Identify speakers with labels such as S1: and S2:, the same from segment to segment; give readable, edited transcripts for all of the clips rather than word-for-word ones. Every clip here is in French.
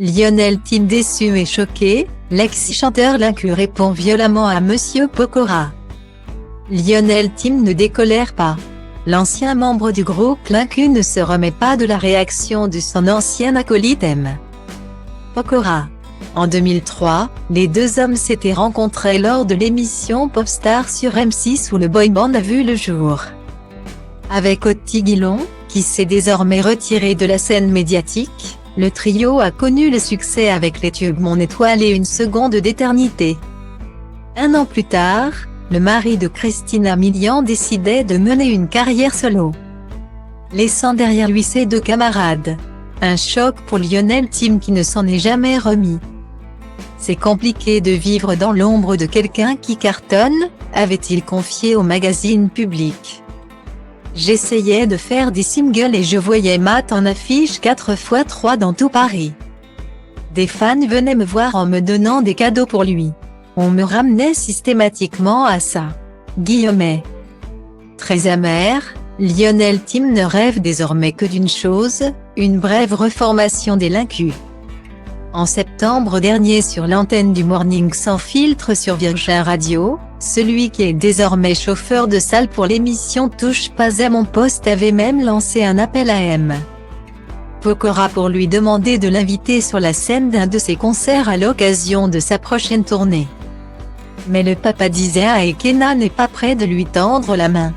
S1: Lionel Tim déçu et choqué, l'ex-chanteur Lincu répond violemment à Monsieur Pokora. Lionel Tim ne décolère pas. L'ancien membre du groupe Lincu ne se remet pas de la réaction de son ancien acolyte M. Pokora. En 2003, les deux hommes s'étaient rencontrés lors de l'émission Popstar sur M6 où le boy band a vu le jour. Avec Otty Guillon, qui s'est désormais retiré de la scène médiatique, le trio a connu le succès avec les tubes Mon étoile et Une seconde d'éternité. Un an plus tard, le mari de Christina Milian décidait de mener une carrière solo, laissant derrière lui ses deux camarades. Un choc pour Lionel Tim qui ne s'en est jamais remis. C'est compliqué de vivre dans l'ombre de quelqu'un qui cartonne, avait-il confié au magazine Public. J'essayais de faire des singles et je voyais Matt en affiche 4x3 dans tout Paris. Des fans venaient me voir en me donnant des cadeaux pour lui. On me ramenait systématiquement à ça. Guillemets. Très amer, Lionel Tim ne rêve désormais que d'une chose, une brève reformation des Lincu. En septembre dernier sur l'antenne du Morning Sans Filtre sur Virgin Radio, celui qui est désormais chauffeur de salle pour l'émission Touche pas à mon poste avait même lancé un appel à M. Pokora pour lui demander de l'inviter sur la scène d'un de ses concerts à l'occasion de sa prochaine tournée. Mais le papa d'Isaiah et Kenna n'est pas prêt de lui tendre la main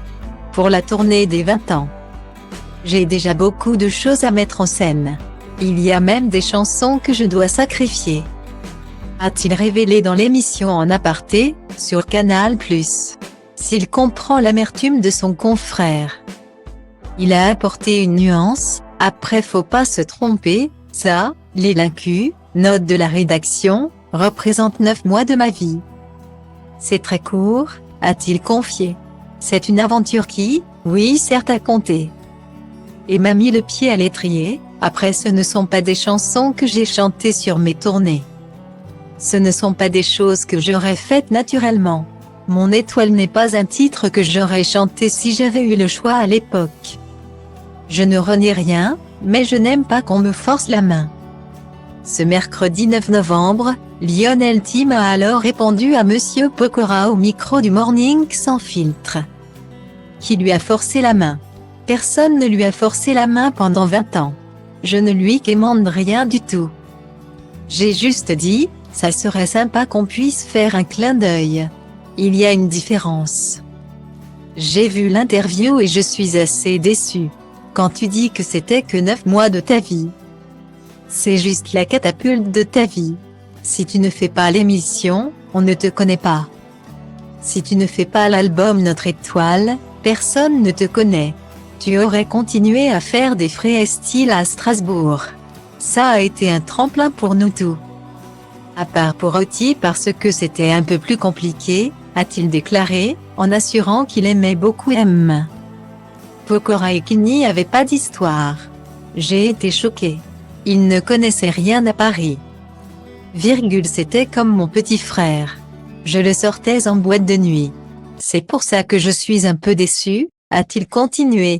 S1: pour la tournée des 20 ans. J'ai déjà beaucoup de choses à mettre en scène. Il y a même des chansons que je dois sacrifier, a-t-il révélé dans l'émission En aparté, sur Canal+. S'il comprend l'amertume de son confrère, il a apporté une nuance. Après, faut pas se tromper, ça, les Lincu, note de la rédaction, représente 9 mois de ma vie. C'est très court, a-t-il confié. C'est une aventure qui, oui certes a compté. Et m'a mis le pied à l'étrier. Après, ce ne sont pas des chansons que j'ai chantées sur mes tournées. Ce ne sont pas des choses que j'aurais faites naturellement. Mon étoile n'est pas un titre que j'aurais chanté si j'avais eu le choix à l'époque. Je ne renie rien, mais je n'aime pas qu'on me force la main. Ce mercredi 9 novembre, Lionel Tim a alors répondu à Monsieur Pokora au micro du Morning Sans Filtre. Qui lui a forcé la main? Personne ne lui a forcé la main pendant 20 ans. Je ne lui quémande rien du tout. J'ai juste dit, ça serait sympa qu'on puisse faire un clin d'œil. Il y a une différence. J'ai vu l'interview et je suis assez déçu. Quand tu dis que c'était que 9 mois de ta vie, c'est juste la catapulte de ta vie. Si tu ne fais pas l'émission, on ne te connaît pas. Si tu ne fais pas l'album Notre étoile, personne ne te connaît. Tu aurais continué à faire des freestyles à Strasbourg. Ça a été un tremplin pour nous tous. À part pour Otty parce que c'était un peu plus compliqué, a-t-il déclaré, en assurant qu'il aimait beaucoup M. Pokora et qu'il n'y avait pas d'histoire. J'ai été choqué. Il ne connaissait rien à Paris. C'était comme mon petit frère. Je le sortais en boîte de nuit. C'est pour ça que je suis un peu déçu, a-t-il continué.